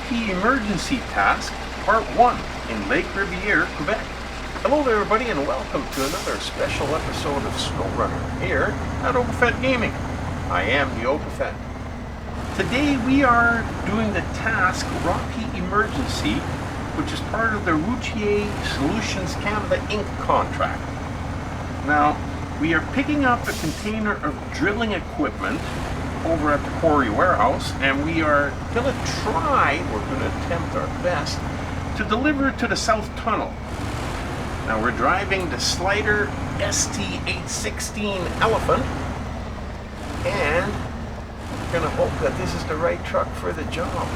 Rocky Emergency Task, Part 1 in Lake Ribiere, Quebec. Hello there everybody and welcome to another special episode of SnowRunner here at Obafet Gaming. I am the Obafet. Today we are doing the task Rocky Emergency, which is part of the Routier Solutions Canada Inc. contract. Now, we are picking up a container of drilling equipment over at the quarry warehouse, and we're going to attempt our best to deliver it to the south tunnel. Now we're driving the Slider ST816 Elephant, and we're going to hope that this is the right truck for the job.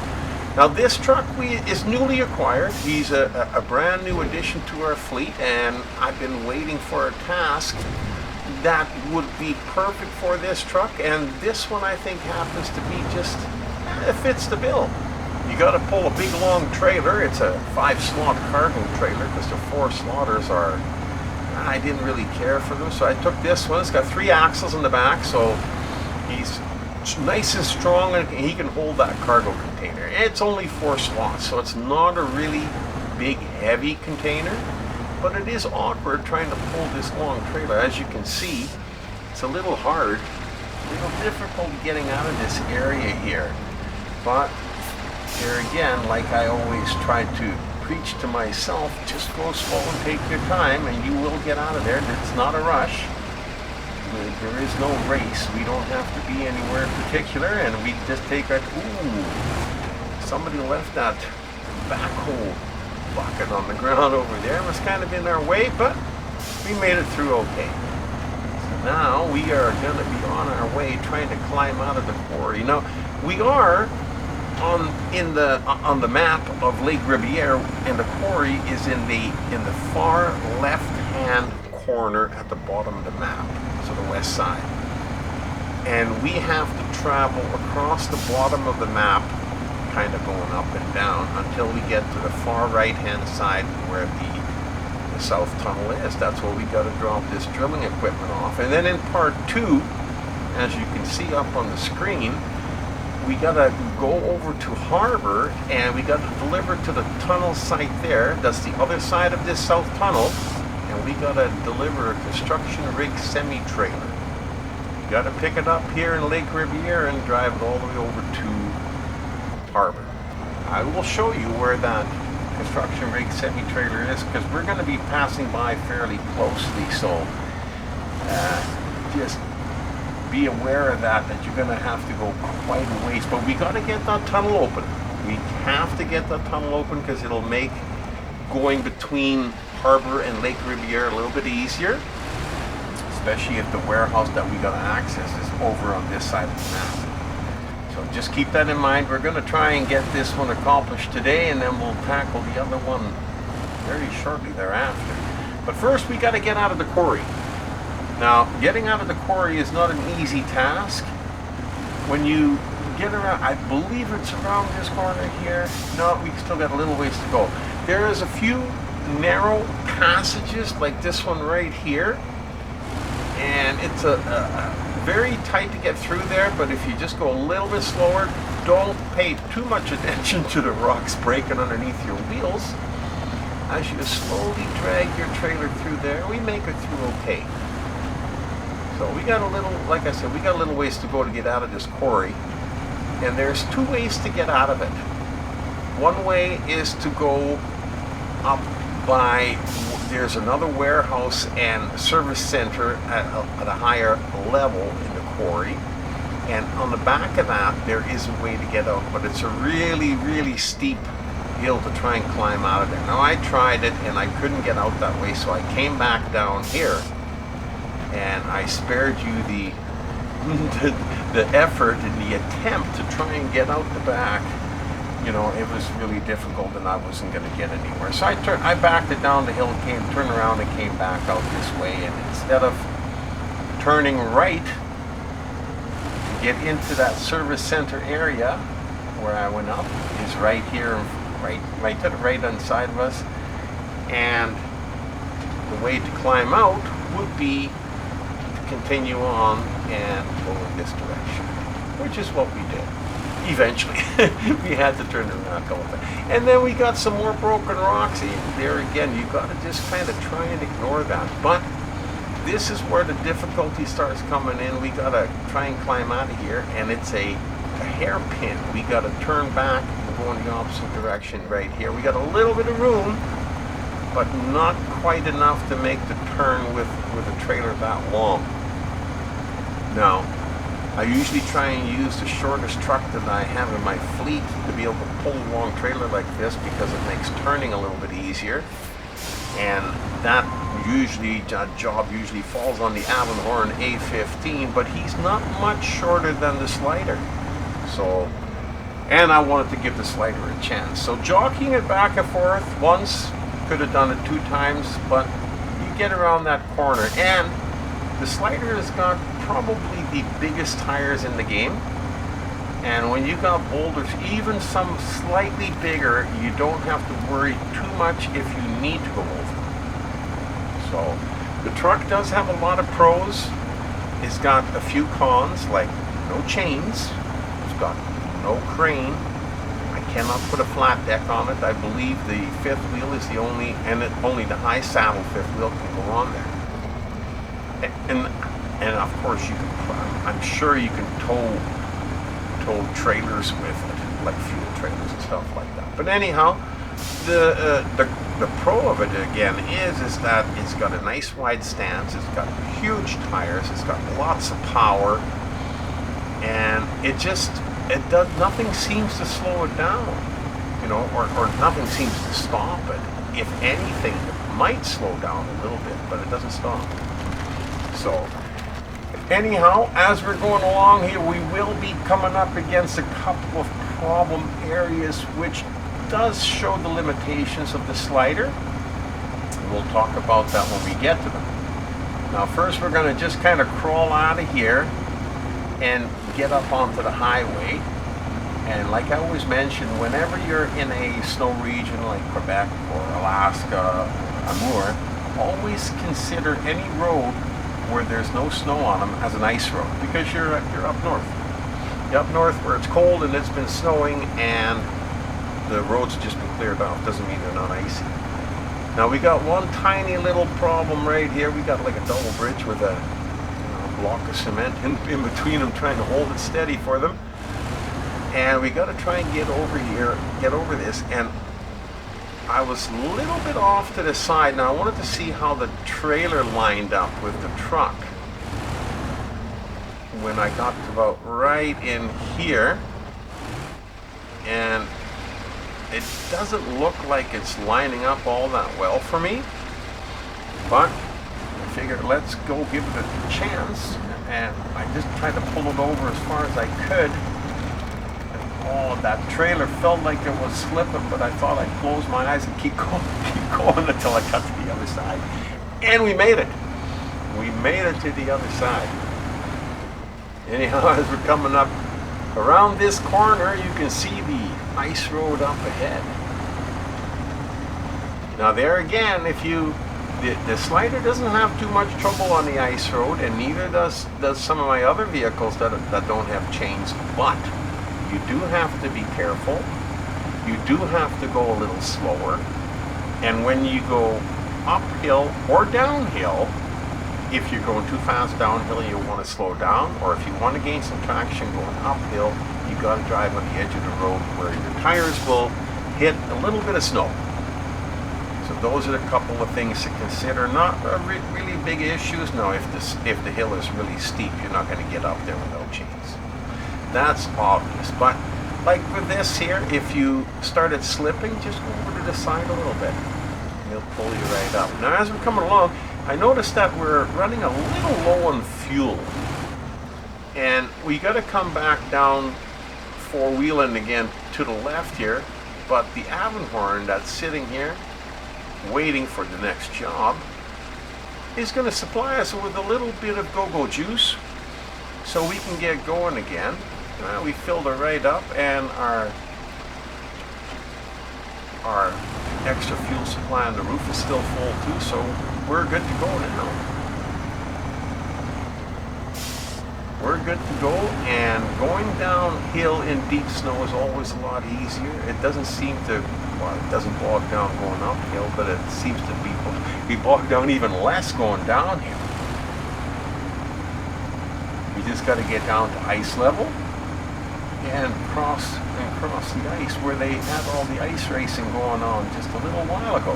Now this truck is newly acquired. He's a brand new addition to our fleet, and I've been waiting for a task that would be perfect for this truck, and this one I think happens to be it fits the bill. You got to pull a big long trailer. It's a 5-slot cargo trailer because the 4 slotters I didn't really care for them, so I took this one. It's got 3 axles in the back, so he's nice and strong, and he can hold that cargo container. It's only 4 slots, so it's not a really big heavy container, but it is awkward trying to pull this long trailer. As you can see, it's a little hard, a little difficult getting out of this area here. But here again, like I always try to preach to myself, just go slow and take your time and you will get out of there. It's not a rush. There is no race. We don't have to be anywhere particular, and we just take our... Ooh, somebody left that backhoe bucket on the ground over there. It was kind of in our way, but we made it through okay. So now we are going to be on our way trying to climb out of the quarry. Now we are on the map of Lake Ribiere, and the quarry is in the far left hand corner at the bottom of the map, so the west side. And we have to travel across the bottom of the map, kind of going up and down until we get to the far right hand side where the south tunnel is. That's where we got to drop this drilling equipment off. And then in part 2, as you can see up on the screen, we got to go over to harbor, and we got to deliver to the tunnel site there. That's the other side of this south tunnel, and we got to deliver a construction rig semi-trailer. We got to pick it up here in Lake Ribiere and drive it all the way over to harbor. I will show you where that construction rig semi-trailer is, because we're going to be passing by fairly closely, so just be aware of that you're going to have to go quite a ways. But we got to get that tunnel open. We have to get that tunnel open because it'll make going between harbor and Lake Ribiere a little bit easier, especially if the warehouse that we got to access is over on this side of the map. So just keep that in mind. We're going to try and get this one accomplished today, and then we'll tackle the other one very shortly thereafter. But first we got to get out of the quarry. Now, getting out of the quarry is not an easy task. When you get around, I believe it's around this corner here. No, we still got a little ways to go. There is a few narrow passages like this one right here, and it's very tight to get through there, but if you just go a little bit slower, don't pay too much attention to the rocks breaking underneath your wheels. As you slowly drag your trailer through there, we make it through okay. So we got a little, like I said, we got a little ways to go to get out of this quarry, and there's 2 ways to get out of it. One way is to go up by, there's another warehouse and service center at a higher level in the quarry, and on the back of that there is a way to get out, but it's a really, really steep hill to try and climb out of there. Now I tried it and I couldn't get out that way, so I came back down here, and I spared you the effort and the attempt to try and get out the back. You know, it was really difficult, and I wasn't going to get anywhere. So I backed it down the hill, turned around and came back out this way, and instead of turning right to get into that service center area where I went up, is right here, right to the right hand side of us, and the way to climb out would be to continue on and go in this direction, which is what we did. eventually. We had to turn around a couple times. And then we got some more broken rocks. There again, you got to just kind of try and ignore that. But this is where the difficulty starts coming in. We got to try and climb out of here, and it's a hairpin. We got to turn back and go in the opposite direction right here. We got a little bit of room, but not quite enough to make the turn with a trailer that long. Now, I usually try and use the shortest truck that I have in my fleet to be able to pull a long trailer like this, because it makes turning a little bit easier. And that job usually falls on the Avonhorn A15, but he's not much shorter than the slider. So, and I wanted to give the slider a chance. So jockeying it back and forth once, could have done it 2 times, but you get around that corner, and the slider has got probably the biggest tires in the game. And when you got boulders, even some slightly bigger, you don't have to worry too much if you need to go over. So the truck does have a lot of pros. It's got a few cons, like no chains. It's got no crane. I cannot put a flat deck on it. I believe the 5th wheel is the only, and only the high saddle 5th wheel can go on there. And of course you can, I'm sure you can tow trailers with it, like fuel trailers and stuff like that. But anyhow, the pro of it again is that it's got a nice wide stance, it's got huge tires, it's got lots of power, and nothing seems to slow it down, you know, or nothing seems to stop it. If anything, it might slow down a little bit, but it doesn't stop. So anyhow, as we're going along here, we will be coming up against a couple of problem areas, which does show the limitations of the slider. We'll talk about that when we get to them. Now first, we're going to just kind of crawl out of here and get up onto the highway. And like I always mention, whenever you're in a snow region like Quebec or Alaska, Amur, always consider any road where there's no snow on them as an ice road, because you're up north. You're up north where it's cold and it's been snowing and the roads have just been cleared off. Doesn't mean they're not icy. Now we got one tiny little problem right here. We got like a double bridge with a block of cement in between them, trying to hold it steady for them. And we got to try and get over here, get over this. And I was a little bit off to the side. Now I wanted to see how the trailer lined up with the truck. When I got to about right in here, and it doesn't look like it's lining up all that well for me, but I figured let's go give it a chance, and I just tried to pull it over as far as I could. Oh, that trailer felt like it was slipping, but I thought I'd close my eyes and keep going until I got to the other side. And we made it. We made it to the other side. Anyhow, as we're coming up around this corner, you can see the ice road up ahead. Now there again, the slider doesn't have too much trouble on the ice road, and neither does some of my other vehicles that don't have chains, but you do have to be careful. You do have to go a little slower. And when you go uphill or downhill, if you're going too fast downhill, you want to slow down. Or if you want to gain some traction going uphill, you got to drive on the edge of the road where your tires will hit a little bit of snow. So those are a couple of things to consider. Not really big issues. No, if the hill is really steep, you're not going to get up there without chains. That's obvious, but like with this here, if you started slipping, just go over to the side a little bit and it'll pull you right up. Now as we're coming along, I noticed that we're running a little low on fuel, and we got to come back down four-wheeling again to the left here, but the Avonhorn that's sitting here waiting for the next job is going to supply us with a little bit of go-go juice so we can get going again. We filled it right up, and our extra fuel supply on the roof is still full too, so we're good to go now. we're good to go. And going downhill in deep snow is always a lot easier. It doesn't seem to, well, it doesn't bog down going uphill, but it seems to be bogged down even less going downhill. You just got to get down to ice level and cross the ice where they had all the ice racing going on just a little while ago.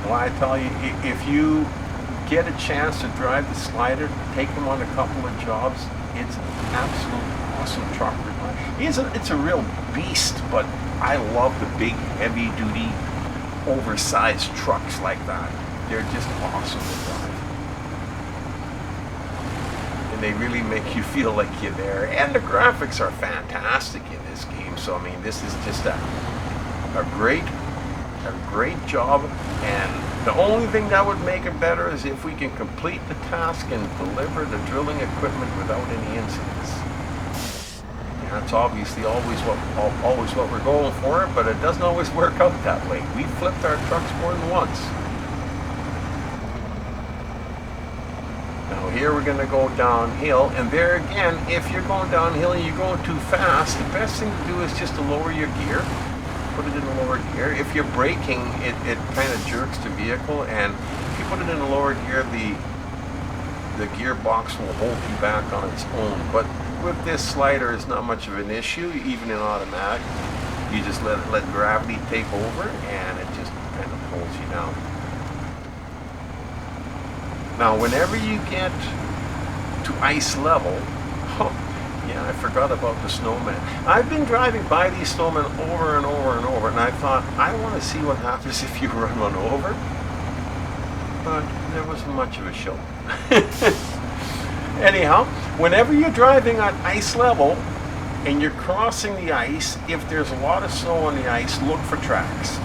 Well, I tell you, if you get a chance to drive the slider, take them on a couple of jobs, it's an absolute awesome truck. It's a real beast, but I love the big, heavy-duty, oversized trucks like that. They're just awesome to drive. And they really make you feel like you're there. And the graphics are fantastic in this game. So, I mean, this is just a great job. And the only thing that would make it better is if we can complete the task and deliver the drilling equipment without any incidents. That's obviously always what we're going for, but it doesn't always work out that way. We flipped our trucks more than once. Now here we're going to go downhill, and there again, if you're going downhill and you're going too fast, the best thing to do is just to lower your gear. Put it in the lower gear. If you're braking, it kind of jerks the vehicle, and if you put it in the lower gear, the gearbox will hold you back on its own. But with this slider, it's not much of an issue, even in automatic. You just let gravity take over, and it just kind of pulls you down. Now, whenever you get to ice level, yeah, I forgot about the snowman. I've been driving by these snowmen over and over and over, and I thought, I want to see what happens if you run one over. But there wasn't much of a show. Anyhow, whenever you're driving on ice level and you're crossing the ice, if there's a lot of snow on the ice, look for tracks.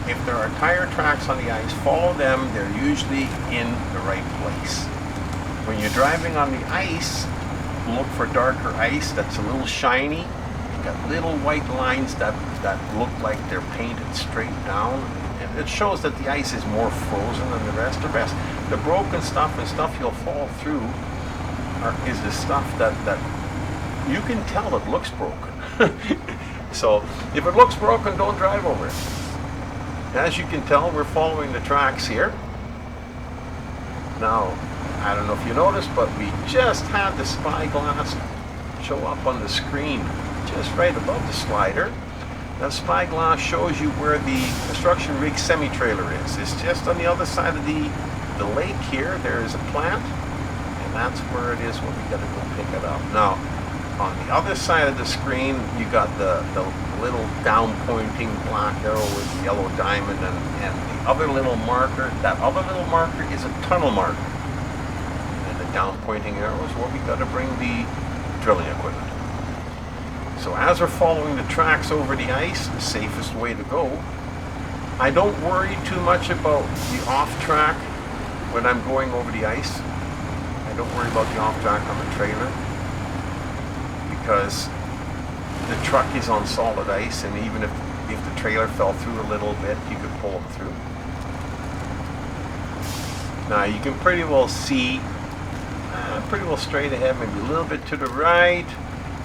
If there are tire tracks on the ice, follow them. They're usually in the right place. When you're driving on the ice, look for darker ice that's a little shiny. You've got little white lines that look like they're painted straight down. And it shows that the ice is more frozen than the rest. The broken stuff and stuff you'll fall through is the stuff that you can tell it looks broken. So if it looks broken, don't drive over it. As you can tell, we're following the tracks here. Now, I don't know if you noticed, but we just had the spyglass show up on the screen just right above the slider. That spyglass shows you where the construction rig semi-trailer is. It's just on the other side of the lake here. There is a plant, and that's where it is when we gotta go pick it up. Now, on the other side of the screen, you got the little down-pointing black arrow with yellow diamond, and the other little marker. That other little marker is a tunnel marker. And the down-pointing arrow is where we got to bring the drilling equipment. So as we're following the tracks over the ice, the safest way to go. I don't worry too much about the off-track when I'm going over the ice. I don't worry about the off-track on the trailer, because the truck is on solid ice, and even if the trailer fell through a little bit, you could pull them through. Now you can pretty well see, pretty well straight ahead, maybe a little bit to the right,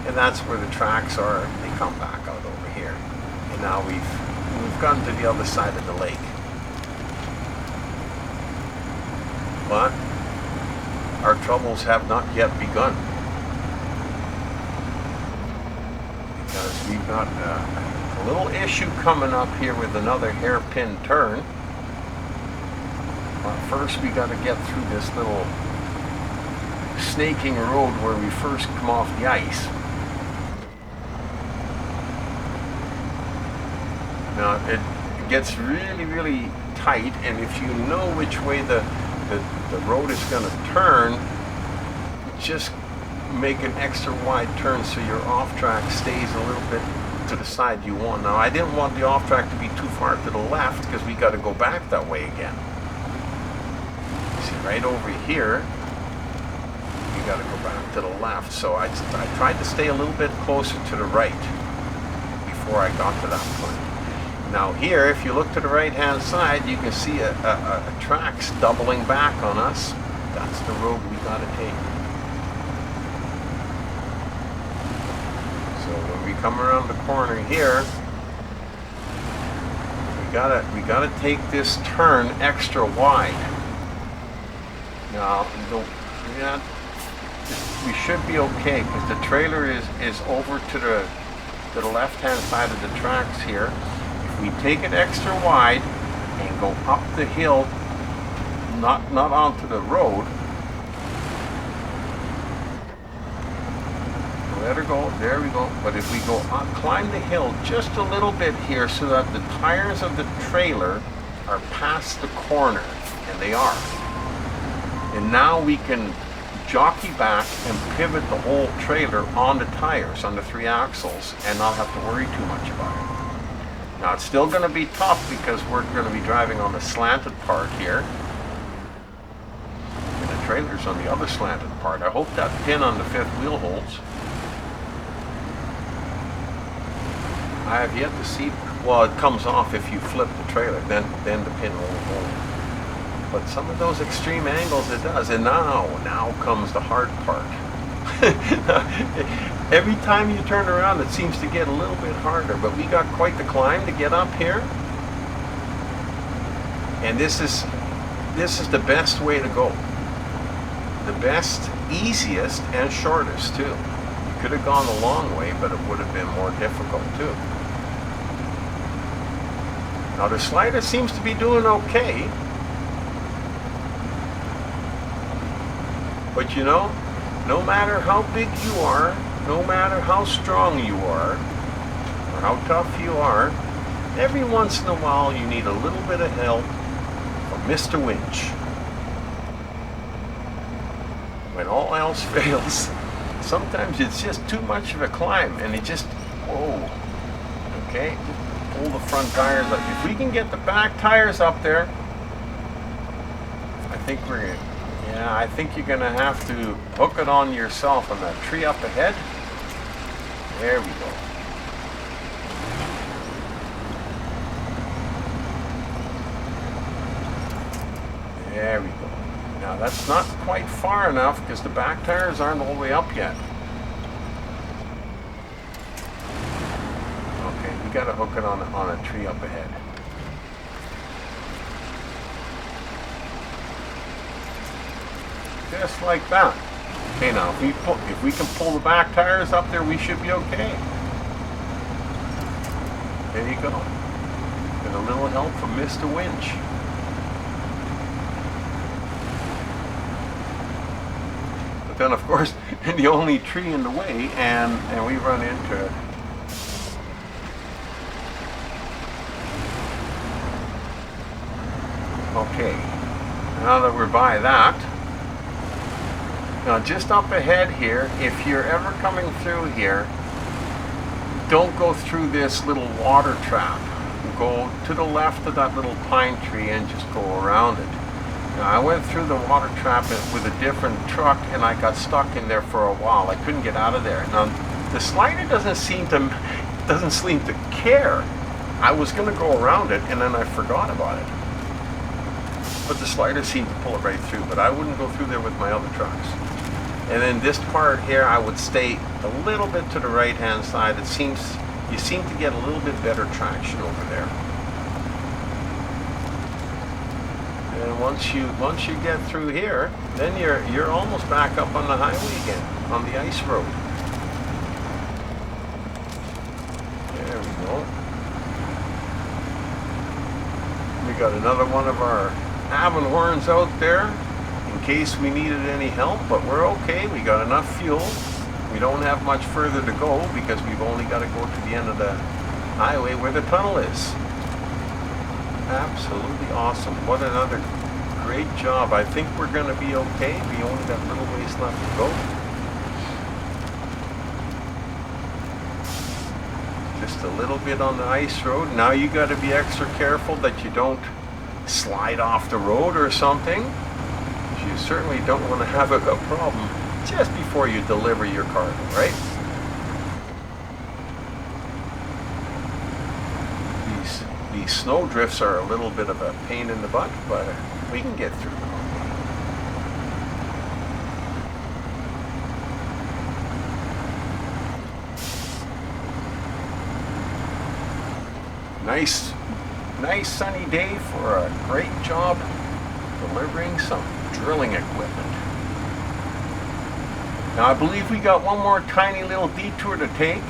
and that's where the tracks are. They come back out over here, and now we've gotten to the other side of the lake. But our troubles have not yet begun, because we've got a little issue coming up here with another hairpin turn. But first we got to get through this little snaking road where we first come off the ice. Now it gets really, really tight, and if you know which way the road is going to turn, just make an extra wide turn so your off-track stays a little bit to the side you want. Now, I didn't want the off-track to be too far to the left, because we got to go back that way again. See, right over here, you got to go back to the left. So I tried to stay a little bit closer to the right before I got to that point. Now here, if you look to the right-hand side, you can see a tracks doubling back on us. That's the road we gotta take. So when we come around the corner here, we gotta take this turn extra wide. Now, yeah, we should be okay because the trailer is over to the left-hand side of the tracks here. If we take it extra wide and go up the hill, not onto the road. Let her go, there we go. But if we go up, climb the hill just a little bit here so that the tires of the trailer are past the corner, and they are. And now we can jockey back and pivot the whole trailer on the tires, on the 3 axles, and not have to worry too much about it. Now it's still going to be tough because we're going to be driving on the slanted part here. And the trailer's on the other slanted part. I hope that pin on the 5th wheel holds. I have yet to see, well, it comes off if you flip the trailer, then the pin won't hold. But some of those extreme angles it does, and now comes the hard part. Every time you turn around it seems to get a little bit harder, but we got quite the climb to get up here. And this is the best way to go. The best, easiest, and shortest too. Could have gone the long way, but it would have been more difficult too. Now the slider seems to be doing okay. But you know, no matter how big you are, no matter how strong you are, or how tough you are, every once in a while you need a little bit of help from Mr. Winch. When all else fails, sometimes it's just too much of a climb and it just, whoa, okay, pull the front tires up. If we can get the back tires up there, I think I think you're gonna have to hook it on yourself on that tree up ahead. There we go. There we go. Now that's not quite far enough because the back tires aren't all the way up yet. Okay, we gotta hook it on a tree up ahead. Just like that. Okay, now if we can pull the back tires up there, we should be okay. There you go. Get a little help from Mr. Winch. But then, of course, the only tree in the way, and we run into it. Okay, now that we're by that. Now just up ahead here, if you're ever coming through here, don't go through this little water trap. Go to the left of that little pine tree and just go around it. Now I went through the water trap with a different truck and I got stuck in there for a while. I couldn't get out of there. Now the slider doesn't seem to care. I was going to go around it and then I forgot about it. But the slider seemed to pull it right through, but I wouldn't go through there with my other trucks. And then this part here, I would stay a little bit to the right-hand side. You seem to get a little bit better traction over there. And once you get through here, then you're almost back up on the highway again, on the ice road. There we go. We got another one of our Avon horns out there in case we needed any help, but we're okay. We got enough fuel. We don't have much further to go because we've only got to go to the end of the highway where the tunnel is. Absolutely awesome. What another great job. I think we're going to be okay. We only got a little ways left to go. Just a little bit on the ice road. Now you got to be extra careful that you don't slide off the road or something. You certainly don't want to have a problem just before you deliver your cargo, right? These snow drifts are a little bit of a pain in the butt, but we can get through them. Nice sunny day for a great job delivering some drilling equipment. Now I believe we got one more tiny little detour to take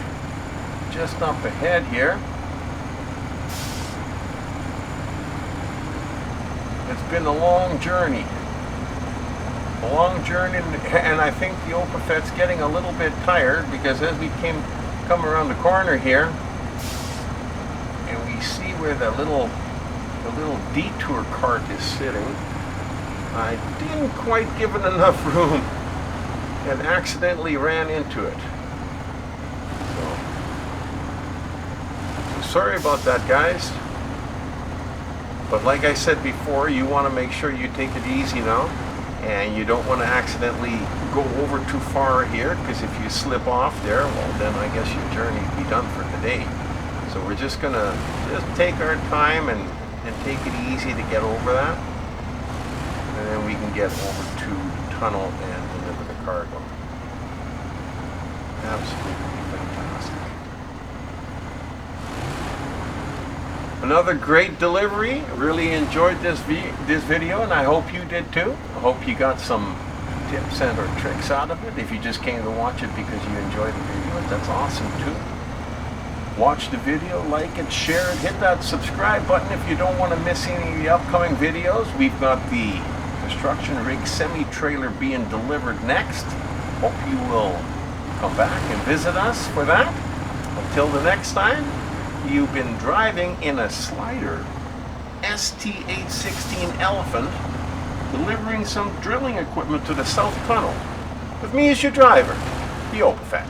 just up ahead here. It's been a long journey. And I think the Opafet's getting a little bit tired, because as we come around the corner here and we see where the little detour cart is sitting, I didn't quite give it enough room and accidentally ran into it. So sorry about that, guys. But like I said before, you want to make sure you take it easy now, and you don't want to accidentally go over too far here, because if you slip off there, well, then I guess your journey will be done for today. So we're just gonna take our time and take it easy to get over that, and then we can get over to the tunnel and deliver the cargo. Absolutely fantastic. Another great delivery. Really enjoyed this video, and I hope you did too. I hope you got some tips and or tricks out of it. If you just came to watch it because you enjoyed the video, that's awesome too. Watch the video, like it, share it, hit that subscribe button if you don't want to miss any of the upcoming videos. We've got the construction rig semi-trailer being delivered next. Hope you will come back and visit us for that. Until the next time, you've been driving in a slider ST816 Elephant, delivering some drilling equipment to the South Tunnel, with me as your driver, the Opafet.